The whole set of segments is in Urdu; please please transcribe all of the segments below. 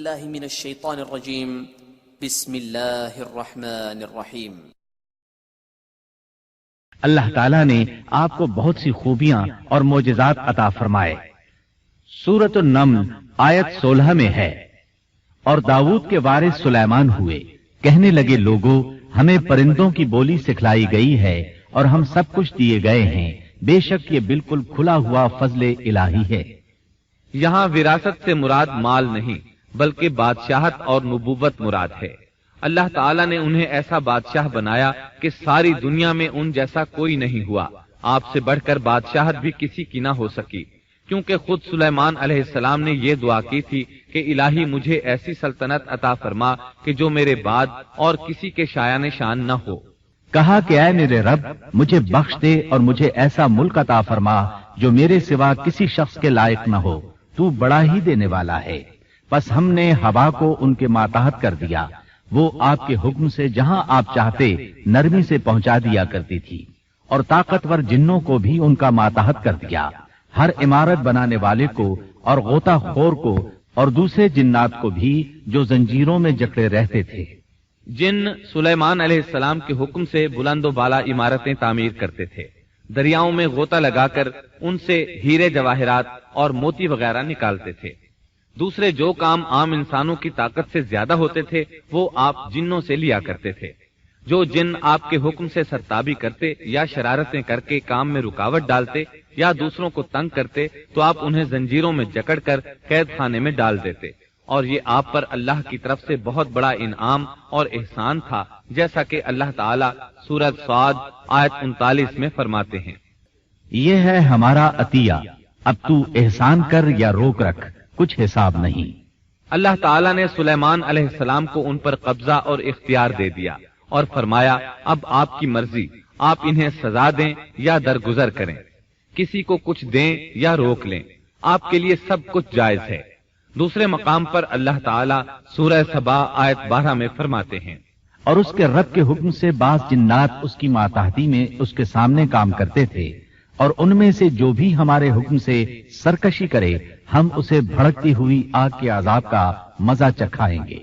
باللہ من الشیطان الرجیم بسم اللہ الرحمن الرحیم۔ اللہ تعالیٰ نے آپ کو بہت سی خوبیاں اور معجزات عطا فرمائے۔ سورۃ النمل آیت 16 میں ہے، اور داؤد کے وارث سلیمان ہوئے، کہنے لگے لوگوں ہمیں پرندوں کی بولی سکھلائی گئی ہے اور ہم سب کچھ دیے گئے ہیں، بے شک یہ بالکل کھلا ہوا فضل الہی ہے۔ یہاں وراثت سے مراد مال نہیں بلکہ بادشاہت اور نبوت مراد ہے۔ اللہ تعالیٰ نے انہیں ایسا بادشاہ بنایا کہ ساری دنیا میں ان جیسا کوئی نہیں ہوا، آپ سے بڑھ کر بادشاہت بھی کسی کی نہ ہو سکی، کیونکہ خود سلیمان علیہ السلام نے یہ دعا کی تھی کہ الہی مجھے ایسی سلطنت عطا فرما کہ جو میرے بعد اور کسی کے شایان شان نہ ہو۔ کہا کہ اے میرے رب مجھے بخش دے اور مجھے ایسا ملک عطا فرما جو میرے سوا کسی شخص کے لائق نہ ہو، تو بڑا ہی دینے والا ہے۔ بس ہم نے ہوا کو ان کے ماتحت کر دیا، وہ آپ کے حکم سے جہاں آپ چاہتے نرمی سے پہنچا دیا کرتی تھی، اور طاقتور جنوں کو بھی ان کا ماتحت کر دیا، ہر عمارت بنانے والے کو اور غوطہ خور کو اور دوسرے جنات کو بھی جو زنجیروں میں جکڑے رہتے تھے۔ جن سلیمان علیہ السلام کے حکم سے بلند و بالا عمارتیں تعمیر کرتے تھے، دریاؤں میں غوطہ لگا کر ان سے ہیرے جواہرات اور موتی وغیرہ نکالتے تھے۔ دوسرے جو کام عام انسانوں کی طاقت سے زیادہ ہوتے تھے وہ آپ جنوں سے لیا کرتے تھے۔ جو جن آپ کے حکم سے سرتابی کرتے یا شرارتیں کر کے کام میں رکاوٹ ڈالتے یا دوسروں کو تنگ کرتے تو آپ انہیں زنجیروں میں جکڑ کر قید خانے میں ڈال دیتے، اور یہ آپ پر اللہ کی طرف سے بہت بڑا انعام اور احسان تھا، جیسا کہ اللہ تعالیٰ سورۃ صاد آیت 39 میں فرماتے ہیں، یہ ہے ہمارا عطیہ، اب تو احسان کر یا روک رکھ، کچھ حساب نہیں۔ اللہ تعالیٰ نے سلیمان علیہ السلام کو ان پر قبضہ اور اختیار دے دیا اور فرمایا اب آپ کی مرضی، آپ انہیں سزا دیں یا درگزر کریں، کسی کو کچھ دیں یا روک لیں، آپ کے لیے سب کچھ جائز ہے۔ دوسرے مقام پر اللہ تعالیٰ سورہ سبا آیت 12 میں فرماتے ہیں، اور اس کے رب کے حکم سے بعض جنات اس کی ماتحتی میں اس کے سامنے کام کرتے تھے، اور ان میں سے جو بھی ہمارے حکم سے سرکشی کرے ہم اسے بھڑکتی ہوئی آگ کے عذاب کا مزہ چکھائیں گے۔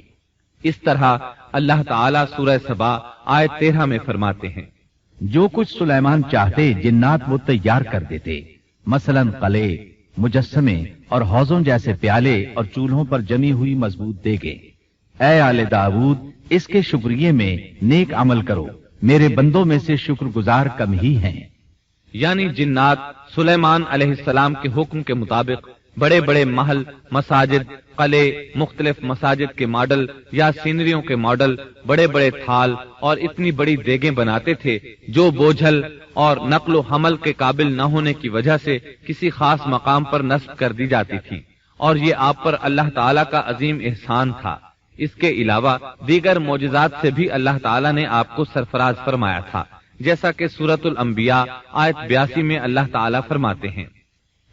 اس طرح اللہ تعالیٰ سورہ سبا آیت 13 میں فرماتے ہیں، جو کچھ سلیمان چاہتے جنات وہ تیار کر دیتے، مثلا قلعے، مجسمے اور حوضوں جیسے پیالے اور چولہوں پر جمی ہوئی مضبوط دیگیں۔ اے آل داؤد اس کے شکریہ میں نیک عمل کرو، میرے بندوں میں سے شکر گزار کم ہی ہیں۔ یعنی جنات سلیمان علیہ السلام کے حکم کے مطابق بڑے بڑے محل، مساجد، قلعے، مختلف مساجد کے ماڈل یا سینریوں کے ماڈل، بڑے بڑے تھال اور اتنی بڑی دیگیں بناتے تھے جو بوجھل اور نقل و حمل کے قابل نہ ہونے کی وجہ سے کسی خاص مقام پر نصب کر دی جاتی تھی، اور یہ آپ پر اللہ تعالیٰ کا عظیم احسان تھا۔ اس کے علاوہ دیگر معجزات سے بھی اللہ تعالیٰ نے آپ کو سرفراز فرمایا تھا، جیسا کہ سورۃ الانبیاء آیت 82 میں اللہ تعالیٰ فرماتے ہیں،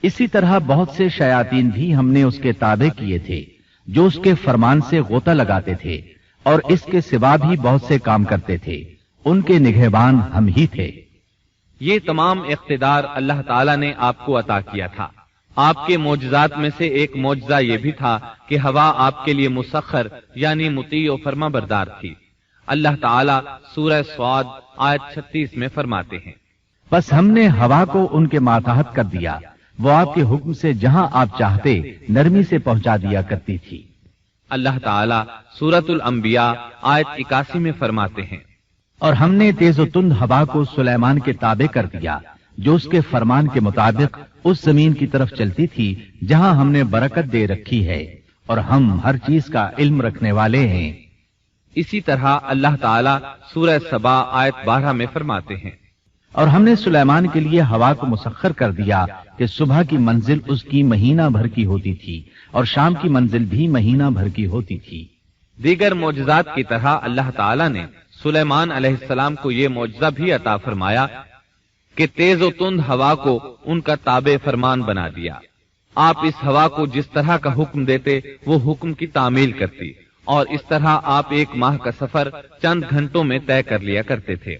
اسی طرح بہت سے شیاطین بھی ہم نے اس کے تابع کیے تھے جو اس کے فرمان سے غوطہ لگاتے تھے، اور اس کے سوا بھی بہت سے کام کرتے تھے، ان کے نگہبان ہم ہی تھے۔ یہ تمام اقتدار اللہ تعالیٰ نے آپ کو عطا کیا تھا۔ آپ کے معجزات میں سے ایک معجزہ یہ بھی تھا کہ ہوا آپ کے لیے مسخر یعنی مطیع و فرما بردار تھی۔ اللہ تعالیٰ سورہ صاد آیت 36 میں فرماتے ہیں، بس ہم نے ہوا کو ان کے ماتحت کر دیا، وہ آپ کے حکم سے جہاں آپ چاہتے نرمی سے پہنچا دیا کرتی تھی۔ اللہ تعالیٰ سورۃ الانبیاء آیت 81 میں فرماتے ہیں، اور ہم نے تیز و تند ہوا کو سلیمان کے تابع کر دیا جو اس کے فرمان کے مطابق اس زمین کی طرف چلتی تھی جہاں ہم نے برکت دے رکھی ہے، اور ہم ہر چیز کا علم رکھنے والے ہیں۔ اسی طرح اللہ تعالیٰ سورہ سبا آیت 12 میں فرماتے ہیں، اور ہم نے سلیمان کے لیے ہوا کو مسخر کر دیا کہ صبح کی منزل اس کی مہینہ بھر کی ہوتی تھی اور شام کی منزل بھی مہینہ بھر کی ہوتی تھی۔ دیگر معجزات کی طرح اللہ تعالیٰ نے سلیمان علیہ السلام کو یہ معجزہ بھی عطا فرمایا کہ تیز و تند ہوا کو ان کا تابع فرمان بنا دیا۔ آپ اس ہوا کو جس طرح کا حکم دیتے وہ حکم کی تعمیل کرتی، اور اس طرح آپ ایک ماہ کا سفر چند گھنٹوں میں طے کر لیا کرتے تھے۔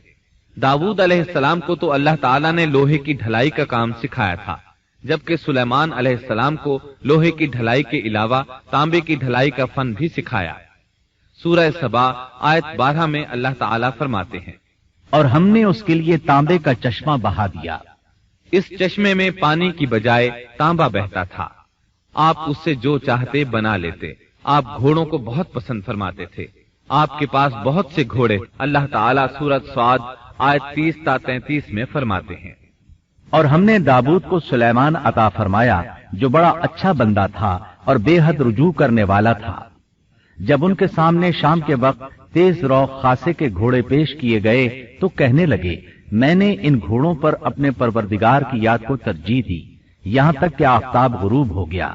داؤد علیہ السلام کو تو اللہ تعالیٰ نے لوہے کی ڈھلائی کا کام سکھایا تھا، جبکہ سلیمان علیہ السلام کو لوہے کی ڈھلائی کے علاوہ تانبے کی ڈھلائی کا فن بھی سکھایا۔ سورہ سبا آیت 12 میں اللہ تعالیٰ فرماتے ہیں، اور ہم نے اس کے لیے تانبے کا چشمہ بہا دیا۔ اس چشمے میں پانی کی بجائے تانبا بہتا تھا، آپ اس سے جو چاہتے بنا لیتے۔ آپ گھوڑوں کو بہت پسند فرماتے تھے، آپ کے پاس بہت سے گھوڑے۔ اللہ تعالیٰ سورۃ صاد آیت 30 تا 33 میں فرماتے ہیں، اور ہم نے داؤد کو سلیمان عطا فرمایا جو بڑا اچھا بندہ تھا اور بے حد رجوع کرنے والا تھا۔ جب ان کے سامنے شام کے وقت تیز رو خاصے کے گھوڑے پیش کیے گئے تو کہنے لگے، میں نے ان گھوڑوں پر اپنے پروردگار کی یاد کو ترجیح دی، یہاں تک کہ آفتاب غروب ہو گیا۔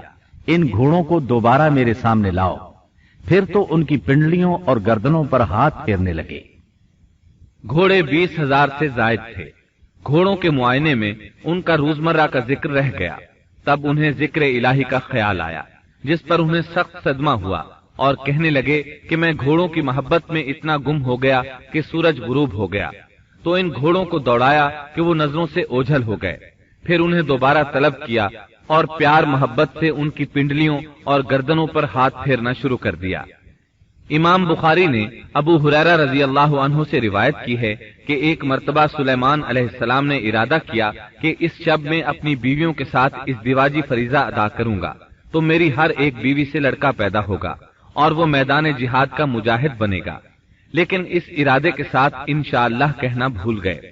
ان گھوڑوں کو دوبارہ میرے سامنے لاؤ۔ پھر تو ان کی پنڈلیوں اور گردنوں پر ہاتھ پھیرنے لگے۔ گھوڑے 20,000 سے زائد تھے۔ گھوڑوں کے معائنے میں ان کا روزمرہ کا ذکر رہ گیا۔ تب انہیں ذکر الہی کا خیال آیا، جس پر انہیں سخت صدمہ ہوا اور کہنے لگے کہ میں گھوڑوں کی محبت میں اتنا گم ہو گیا کہ سورج غروب ہو گیا۔ تو ان گھوڑوں کو دوڑایا کہ وہ نظروں سے اوجھل ہو گئے۔ پھر انہیں دوبارہ طلب کیا اور پیار محبت سے ان کی پنڈلیوں اور گردنوں پر ہاتھ پھیرنا شروع کر دیا۔ امام بخاری نے ابو ہریرہ رضی اللہ عنہ سے روایت کی ہے کہ ایک مرتبہ سلیمان علیہ السلام نے ارادہ کیا کہ اس شب میں اپنی بیویوں کے ساتھ ازدواجی فریضہ ادا کروں گا تو میری ہر ایک بیوی سے لڑکا پیدا ہوگا اور وہ میدان جہاد کا مجاہد بنے گا، لیکن اس ارادے کے ساتھ انشاءاللہ کہنا بھول گئے۔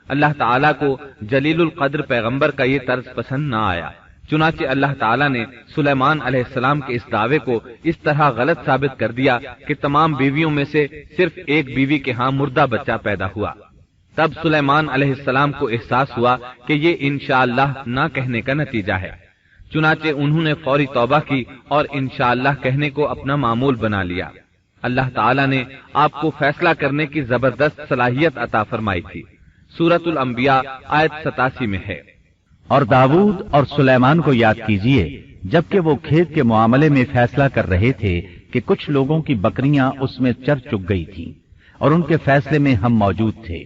اللہ تعالیٰ کو جلیل القدر پیغمبر کا یہ طرز پسند نہ آیا، چنانچہ اللہ تعالیٰ نے سلیمان علیہ السلام کے اس دعوے کو اس طرح غلط ثابت کر دیا کہ تمام بیویوں میں سے صرف ایک بیوی کے ہاں مردہ بچہ پیدا ہوا۔ تب سلیمان علیہ السلام کو احساس ہوا کہ یہ انشاءاللہ نہ کہنے کا نتیجہ ہے، چنانچہ انہوں نے فوری توبہ کی اور انشاءاللہ کہنے کو اپنا معمول بنا لیا۔ اللہ تعالیٰ نے آپ کو فیصلہ کرنے کی زبردست صلاحیت عطا فرمائی تھی۔ سورۃ الانبیاء آیت 87 میں ہے، اور داؤد اور سلیمان کو یاد کیجیے جبکہ وہ کھیت کے معاملے میں فیصلہ کر رہے تھے کہ کچھ لوگوں کی بکریاں اس میں چر چگ گئی تھیں اور ان کے فیصلے میں ہم موجود تھے۔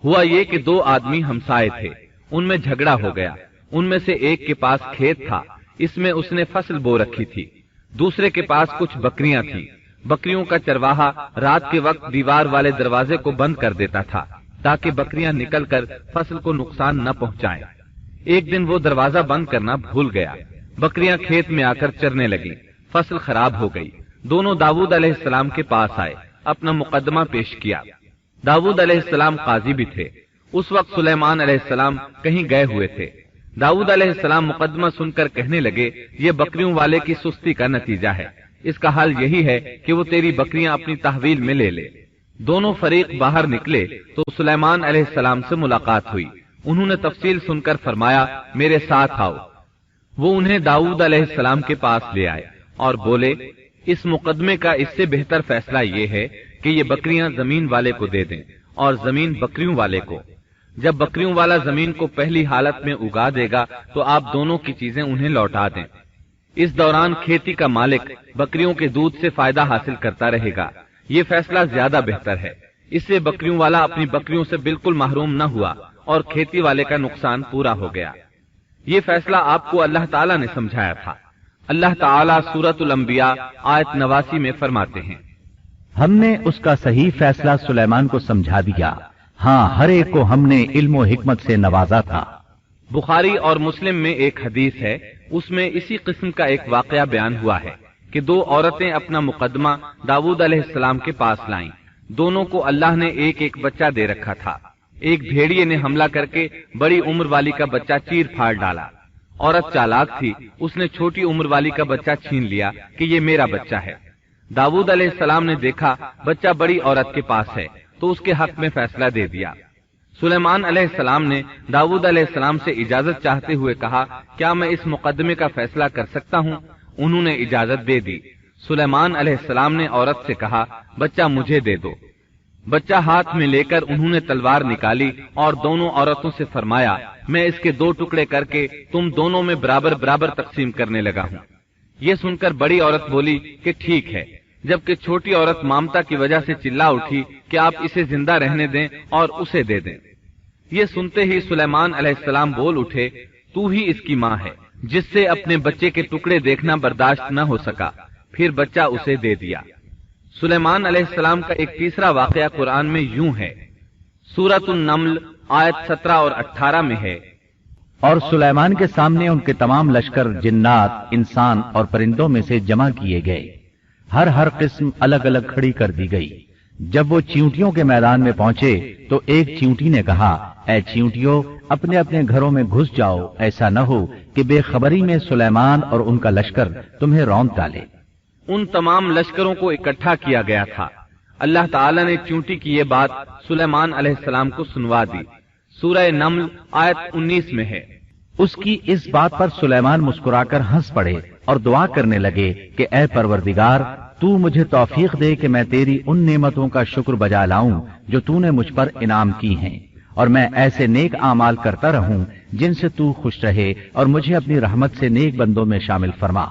ہوا یہ کہ دو آدمی ہمسائے تھے، ان میں جھگڑا ہو گیا۔ ان میں سے ایک کے پاس کھیت تھا، اس میں اس نے فصل بو رکھی تھی، دوسرے کے پاس کچھ بکریاں تھیں۔ بکریوں کا چرواہا رات کے وقت دیوار والے دروازے کو بند کر دیتا تھا تاکہ بکریاں نکل کر فصل کو نقصان نہ پہنچائیں۔ ایک دن وہ دروازہ بند کرنا بھول گیا، بکریاں کھیت میں آ کر چرنے لگیں، فصل خراب ہو گئی۔ دونوں داؤد علیہ السلام کے پاس آئے، اپنا مقدمہ پیش کیا۔ داؤد علیہ السلام قاضی بھی تھے۔ اس وقت سلیمان علیہ السلام کہیں گئے ہوئے تھے۔ داؤد علیہ السلام مقدمہ سن کر کہنے لگے، یہ بکریوں والے کی سستی کا نتیجہ ہے، اس کا حل یہی ہے کہ وہ تیری بکریاں اپنی تحویل میں لے لے۔ دونوں فریق باہر نکلے تو سلیمان علیہ السلام سے ملاقات ہوئی۔ انہوں نے تفصیل سن کر فرمایا، میرے ساتھ آؤ۔ وہ انہیں داؤد علیہ السلام کے پاس لے آئے اور بولے، اس مقدمے کا اس سے بہتر فیصلہ یہ ہے کہ یہ بکریاں زمین والے کو دے دیں اور زمین بکریوں والے کو۔ جب بکریوں والا زمین کو پہلی حالت میں اگا دے گا تو آپ دونوں کی چیزیں انہیں لوٹا دیں۔ اس دوران کھیتی کا مالک بکریوں کے دودھ سے فائدہ حاصل کرتا رہے گا۔ یہ فیصلہ زیادہ بہتر ہے، اس سے بکریوں والا اپنی بکریوں سے بالکل محروم نہ ہوا اور کھیتی والے کا نقصان پورا ہو گیا۔ یہ فیصلہ آپ کو اللہ تعالیٰ نے سمجھایا تھا۔ اللہ تعالیٰ سورۃ الانبیاء آیت 89 میں فرماتے ہیں، ہم نے اس کا صحیح فیصلہ سلیمان کو سمجھا دیا، ہاں ہر ایک کو ہم نے علم و حکمت سے نوازا تھا۔ بخاری اور مسلم میں ایک حدیث ہے، اس میں اسی قسم کا ایک واقعہ بیان ہوا ہے کہ دو عورتیں اپنا مقدمہ داؤد علیہ السلام کے پاس لائیں۔ دونوں کو اللہ نے ایک ایک بچہ دے رکھا تھا۔ ایک بھیڑیے نے حملہ کر کے بڑی عمر والی کا بچہ چیر پھاڑ ڈالا۔ عورت چالاک تھی، اس نے چھوٹی عمر والی کا بچہ چھین لیا کہ یہ میرا بچہ ہے۔ داؤد علیہ السلام نے دیکھا بچہ بڑی عورت کے پاس ہے تو اس کے حق میں فیصلہ دے دیا۔ سلیمان علیہ السلام نے داؤد علیہ السلام سے اجازت چاہتے ہوئے کہا، کیا میں اس مقدمے کا فیصلہ کر سکتا ہوں؟ انہوں نے اجازت دے دی۔ سلیمان علیہ السلام نے عورت سے کہا، بچہ مجھے دے دو۔ بچہ ہاتھ میں لے کر انہوں نے تلوار نکالی اور دونوں عورتوں سے فرمایا، میں اس کے 2 ٹکڑے کر کے تم دونوں میں برابر برابر تقسیم کرنے لگا ہوں۔ یہ سن کر بڑی عورت بولی کہ ٹھیک ہے، جبکہ چھوٹی عورت مامتا کی وجہ سے چلا اٹھی کہ آپ اسے زندہ رہنے دیں اور اسے دے دیں۔ یہ سنتے ہی سلیمان علیہ السلام بول اٹھے، تو ہی اس کی ماں ہے جس سے اپنے بچے کے ٹکڑے دیکھنا برداشت نہ ہو سکا، پھر بچہ اسے دے دیا۔ سلیمان علیہ السلام کا ایک تیسرا واقعہ قرآن میں یوں ہے، سورۃ النمل آیت 17 اور 18 میں ہے، اور سلیمان کے سامنے ان کے تمام لشکر جنات، انسان اور پرندوں میں سے جمع کیے گئے، ہر قسم الگ الگ کھڑی کر دی گئی۔ جب وہ چیونٹیوں کے میدان میں پہنچے تو ایک چیونٹی نے کہا، اے چیونٹیوں، اپنے اپنے گھروں میں گھس جاؤ، ایسا نہ ہو کہ بے خبری میں سلیمان اور ان کا لشکر تمہیں روند ڈالے۔ ان تمام لشکروں کو اکٹھا کیا گیا تھا۔ اللہ تعالی نے چیونٹی کی یہ بات سلیمان علیہ السلام کو سنوا دی۔ سورہ نمل آیت 19 میں ہے، اس کی اس بات پر سلیمان مسکرا کر ہنس پڑے اور دعا کرنے لگے کہ اے پروردگار، تو مجھے توفیق دے کہ میں تیری ان نعمتوں کا شکر بجا لاؤں جو تو نے مجھ پر انعام کی ہیں، اور میں ایسے نیک اعمال کرتا رہوں جن سے تو خوش رہے، اور مجھے اپنی رحمت سے نیک بندوں میں شامل فرما۔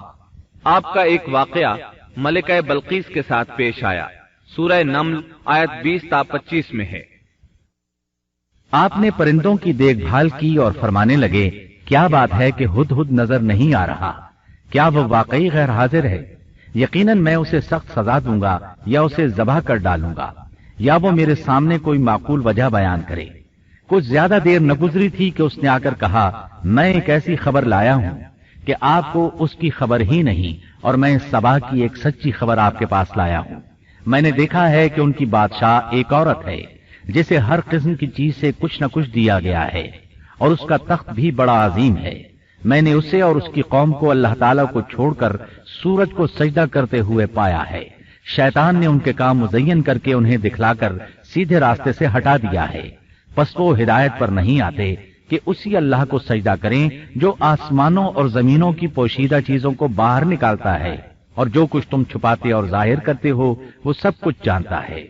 آپ کا ایک واقعہ ملکہ بلقیس کے ساتھ پیش آیا۔ سورہ نمل آیت 20 تا 25 میں ہے، آپ نے پرندوں کی دیکھ بھال کی اور فرمانے لگے، کیا بات ہے کہ ہدہد نظر نہیں آ رہا؟ کیا وہ واقعی غیر حاضر ہے؟ یقیناً میں اسے سخت سزا دوں گا یا اسے ذبح کر ڈالوں گا، یا وہ میرے سامنے کوئی معقول وجہ بیان کرے۔ کچھ زیادہ دیر نہ گزری تھی کہ اس نے آ کر کہا، میں ایک ایسی خبر لایا ہوں کہ آپ کو اس کی خبر ہی نہیں، اور میں سبا کی ایک سچی خبر آپ کے پاس لایا ہوں۔ میں نے دیکھا ہے کہ ان کی بادشاہ ایک عورت ہے جسے ہر قسم کی چیز سے کچھ نہ کچھ دیا گیا ہے، اور اس کا تخت بھی بڑا عظیم ہے۔ میں نے اسے اور اس کی قوم کو اللہ تعالیٰ کو چھوڑ کر سورج کو سجدہ کرتے ہوئے پایا ہے۔ شیطان نے ان کے کام مزین کر کے انہیں دکھلا کر سیدھے راستے سے ہٹا دیا ہے، پس وہ ہدایت پر نہیں آتے کہ اسی اللہ کو سجدہ کریں جو آسمانوں اور زمینوں کی پوشیدہ چیزوں کو باہر نکالتا ہے، اور جو کچھ تم چھپاتے اور ظاہر کرتے ہو وہ سب کچھ جانتا ہے۔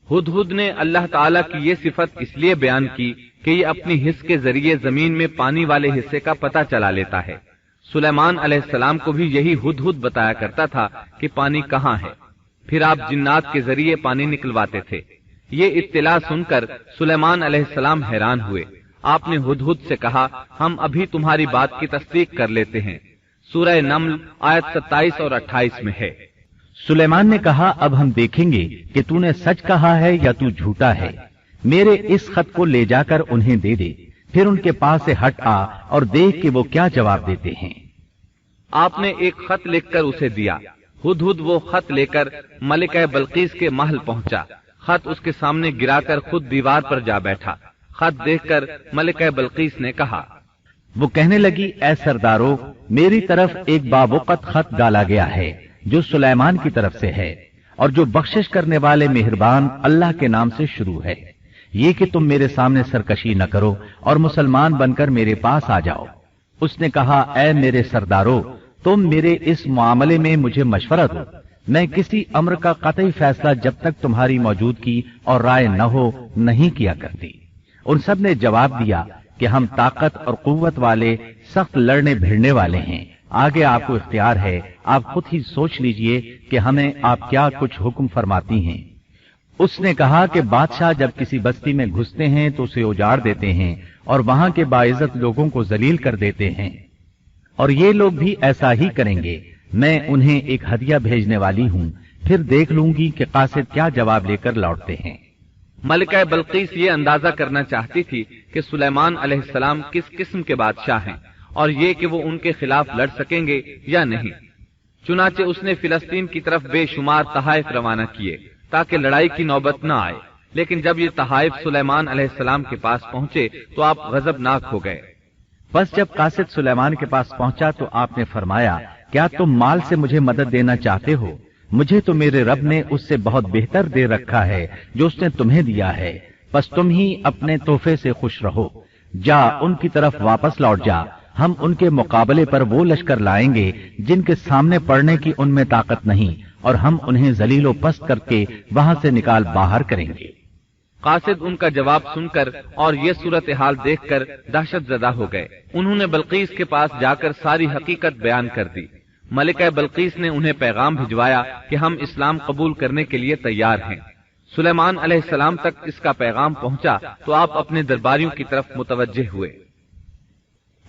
ہدہد نے اللہ تعالیٰ کی یہ صفت اس لیے بیان کی کہ یہ اپنی حس کے ذریعے زمین میں پانی والے حصے کا پتہ چلا لیتا ہے۔ سلیمان علیہ السلام کو بھی یہی ہدہد بتایا کرتا تھا کہ پانی کہاں ہے، پھر آپ جنات کے ذریعے پانی نکلواتے تھے۔ یہ اطلاع سن کر سلیمان علیہ السلام حیران ہوئے۔ آپ نے ہدہد سے کہا، ہم ابھی تمہاری بات کی تصدیق کر لیتے ہیں۔ سورہ نمل آیت 27 اور 28 میں ہے، سلیمان نے کہا، اب ہم دیکھیں گے کہ تو نے سچ کہا ہے یا تو جھوٹا ہے۔ میرے اس خط کو لے جا کر انہیں دے دے، پھر ان کے پاس سے ہٹ آ اور دیکھ کہ وہ کیا جواب دیتے ہیں۔ آپ نے ایک خط لکھ کر اسے دیا۔ ہدہد وہ خط لے کر ملکہ بلقیس کے محل پہنچا۔ خط اس کے سامنے گرا کر خود دیوار پر جا بیٹھا۔ خط دیکھ کر ملکہ بلقیس نے کہا، وہ کہنے لگی، اے سردارو، میری طرف ایک بابوقت خط ڈالا گیا ہے جو سلیمان کی طرف سے ہے، اور جو بخشش کرنے والے مہربان اللہ کے نام سے شروع ہے، یہ کہ تم میرے سامنے سرکشی نہ کرو اور مسلمان بن کر میرے پاس آ جاؤ۔ اس نے کہا، اے میرے سردارو، تم میرے اس معاملے میں مجھے مشورہ دو۔ میں کسی امر کا قطعی فیصلہ جب تک تمہاری موجودگی اور رائے نہ ہو نہیں کیا کرتی۔ ان سب نے جواب دیا کہ ہم طاقت اور قوت والے، سخت لڑنے بھیڑنے والے ہیں، آگے آپ کو اختیار ہے، آپ خود ہی سوچ لیجئے کہ ہمیں آپ کیا کچھ حکم فرماتی ہیں۔ اس نے کہا کہ بادشاہ جب کسی بستی میں گھستے ہیں تو اسے اجاڑ دیتے ہیں اور وہاں کے باعزت لوگوں کو ذلیل کر دیتے ہیں، اور یہ لوگ بھی ایسا ہی کریں گے۔ میں انہیں ایک ہدیہ بھیجنے والی ہوں، پھر دیکھ لوں گی کہ قاصد کیا جواب لے کر لوٹتے ہیں۔ ملکہ بلقیس یہ اندازہ کرنا چاہتی تھی کہ سلیمان علیہ السلام کس قسم کے بادشاہ ہیں، اور یہ کہ وہ ان کے خلاف لڑ سکیں گے یا نہیں۔ چنانچہ اس نے فلسطین کی طرف بے شمار تحائف روانہ کیے تاکہ لڑائی کی نوبت نہ آئے، لیکن جب یہ تحائف سلیمان علیہ السلام کے پاس پہنچے تو آپ غضبناک ہو گئے۔ بس جب قاصد سلیمان کے پاس پہنچا تو آپ نے فرمایا، کیا تم مال سے مجھے مدد دینا چاہتے ہو؟ مجھے تو میرے رب نے اس سے بہت بہتر دے رکھا ہے جو اس نے تمہیں دیا ہے، بس تم ہی اپنے تحفے سے خوش رہو۔ جا ان کی طرف واپس لوٹ جا، ہم ان کے مقابلے پر وہ لشکر لائیں گے جن کے سامنے پڑنے کی ان میں طاقت نہیں، اور ہم انہیں ذلیل و پست کر کے وہاں سے نکال باہر کریں گے۔ قاصد ان کا جواب سن کر اور یہ صورتحال دیکھ کر دہشت زدہ ہو گئے۔ انہوں نے بلقیس کے پاس جا کر ساری حقیقت بیان کر دی۔ ملکہ بلقیس نے انہیں پیغام بھجوایا کہ ہم اسلام قبول کرنے کے لیے تیار ہیں۔ سلیمان علیہ السلام تک اس کا پیغام پہنچا تو آپ اپنے درباریوں کی طرف متوجہ ہوئے۔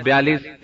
42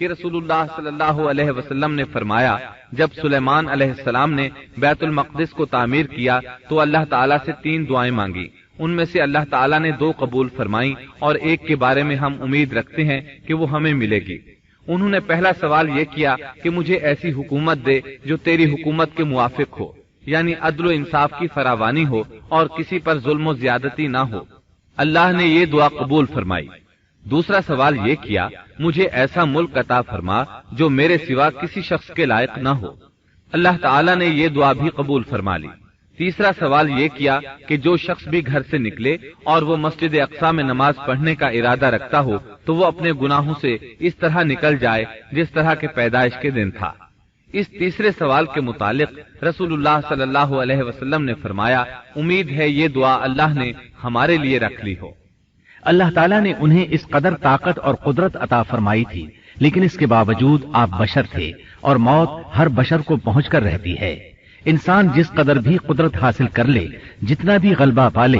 کہ رسول اللہ صلی اللہ علیہ وسلم نے فرمایا، جب سلیمان علیہ السلام نے بیت المقدس کو تعمیر کیا تو اللہ تعالیٰ سے 3 دعائیں مانگی، ان میں سے اللہ تعالیٰ نے 2 قبول فرمائیں اور ایک کے بارے میں ہم امید رکھتے ہیں کہ وہ ہمیں ملے گی۔ انہوں نے پہلا سوال یہ کیا کہ مجھے ایسی حکومت دے جو تیری حکومت کے موافق ہو، یعنی عدل و انصاف کی فراوانی ہو اور کسی پر ظلم و زیادتی نہ ہو۔ اللہ نے یہ دعا قبول فرمائی۔ دوسرا سوال یہ کیا، مجھے ایسا ملک عطا فرما جو میرے سوا کسی شخص کے لائق نہ ہو۔ اللہ تعالیٰ نے یہ دعا بھی قبول فرما لی۔ تیسرا سوال یہ کیا کہ جو شخص بھی گھر سے نکلے اور وہ مسجد اقصی میں نماز پڑھنے کا ارادہ رکھتا ہو تو وہ اپنے گناہوں سے اس طرح نکل جائے جس طرح کے پیدائش کے دن تھا۔ اس تیسرے سوال کے متعلق رسول اللہ صلی اللہ علیہ وسلم نے فرمایا، امید ہے یہ دعا اللہ نے ہمارے لیے رکھ لی ہو۔ اللہ تعالیٰ نے انہیں اس قدر طاقت اور قدرت عطا فرمائی تھی، لیکن اس کے باوجود آپ بشر تھے اور موت ہر بشر کو پہنچ کر رہتی ہے۔ انسان جس قدر بھی قدرت حاصل کر لے، جتنا بھی غلبہ پالے،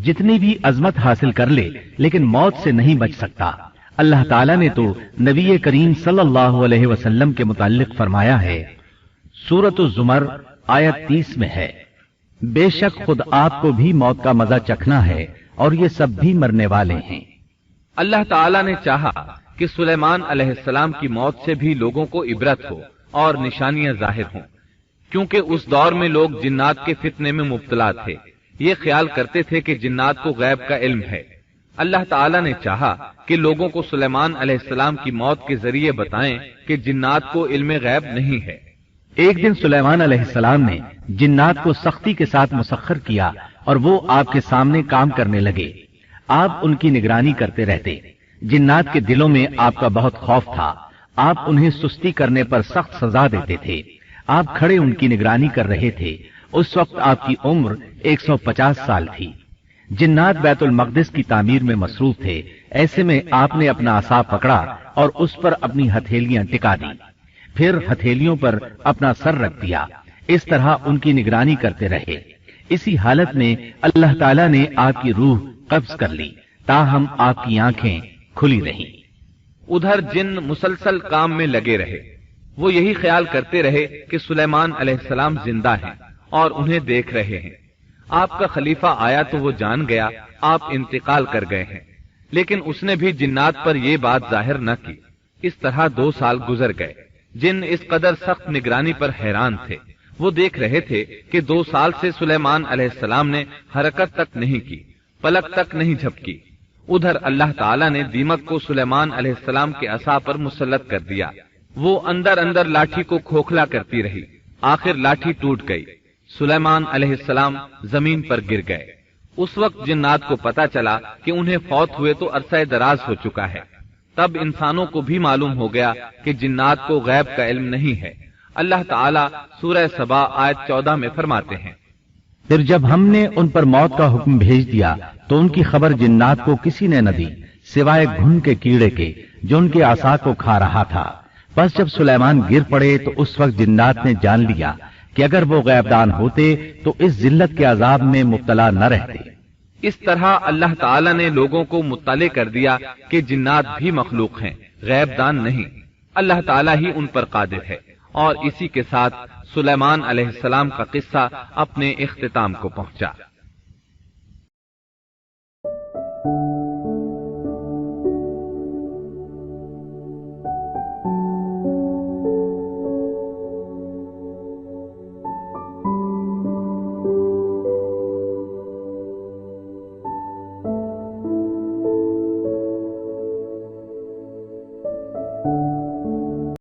جتنی بھی عظمت حاصل کر لے، لیکن موت سے نہیں بچ سکتا۔ اللہ تعالیٰ نے تو نبی کریم صلی اللہ علیہ وسلم کے متعلق فرمایا ہے، سورۃ الزمر آیت 30 میں ہے، بے شک خود آپ کو بھی موت کا مزہ چکھنا ہے اور یہ سب بھی مرنے والے ہیں۔ اللہ تعالیٰ نے چاہا کہ سلیمان علیہ السلام کی موت سے بھی لوگوں کو عبرت ہو اور نشانیاں ظاہر ہوں، کیونکہ اس دور میں لوگ جنات کے فتنے میں مبتلا تھے۔ یہ خیال کرتے تھے کہ جنات کو غیب کا علم ہے۔ اللہ تعالیٰ نے چاہا کہ لوگوں کو سلیمان علیہ السلام کی موت کے ذریعے بتائیں کہ جنات کو علم غیب نہیں ہے۔ ایک دن سلیمان علیہ السلام نے جنات کو سختی کے ساتھ مسخر کیا اور وہ آپ کے سامنے کام کرنے لگے۔ آپ ان کی نگرانی کرتے رہتے۔ جنات کے دلوں میں آپ کا بہت خوف تھا۔ آپ انہیں سستی کرنے پر سخت سزا دیتے تھے۔ آپ کھڑے ان کی نگرانی کر رہے تھے۔ اس وقت آپ کی عمر 150 سال تھی۔ جنات بیت المقدس کی تعمیر میں مصروف تھے۔ ایسے میں آپ نے اپنا عصا پکڑا اور اس پر اپنی ہتھیلیاں ٹکا دی، پھر ہتھیلیوں پر اپنا سر رکھ دیا۔ اس طرح ان کی نگرانی کرتے رہے۔ اسی حالت میں اللہ تعالیٰ نے آپ کی روح قبض کر لی، تاہم آپ کی آنکھیں کھلی رہیں۔ ادھر جن مسلسل کام میں لگے رہے۔ وہ یہی خیال کرتے رہے کہ سلیمان علیہ السلام زندہ ہیں اور انہیں دیکھ رہے ہیں۔ آپ کا خلیفہ آیا تو وہ جان گیا آپ انتقال کر گئے ہیں، لیکن اس نے بھی جنات پر یہ بات ظاہر نہ کی۔ اس طرح 2 سال گزر گئے۔ جن اس قدر سخت نگرانی پر حیران تھے۔ وہ دیکھ رہے تھے کہ 2 سال سے سلیمان علیہ السلام نے حرکت تک نہیں کی، پلک تک نہیں جھپکی۔ ادھر اللہ تعالیٰ نے دیمک کو سلیمان علیہ السلام کے عصا پر مسلط کر دیا۔ وہ اندر اندر لاٹھی کو کھوکھلا کرتی رہی۔ آخر لاٹھی ٹوٹ گئی۔ سلیمان علیہ السلام زمین پر گر گئے۔ اس وقت جنات کو پتا چلا کہ انہیں فوت ہوئے تو عرصہ دراز ہو چکا ہے۔ تب انسانوں کو بھی معلوم ہو گیا کہ جنات کو غیب کا علم نہیں ہے۔ اللہ تعالیٰ سورہ سبا آیت 14 میں فرماتے ہیں، پھر جب ہم نے ان پر موت کا حکم بھیج دیا تو ان کی خبر جنات کو کسی نے نہ دی سوائے گھن کے کیڑے کے جو ان کے عصا کو کھا رہا تھا۔ بس جب سلیمان گر پڑے تو اس وقت جنات نے جان لیا کہ اگر وہ غیب دان ہوتے تو اس ذلت کے عذاب میں مبتلا نہ رہتے۔ اس طرح اللہ تعالیٰ نے لوگوں کو مطلع کر دیا کہ جنات بھی مخلوق ہیں، غیب دان نہیں۔ اللہ تعالیٰ ہی ان پر قادر ہے۔ اور اسی کے ساتھ سلیمان علیہ السلام کا قصہ اپنے اختتام کو پہنچا۔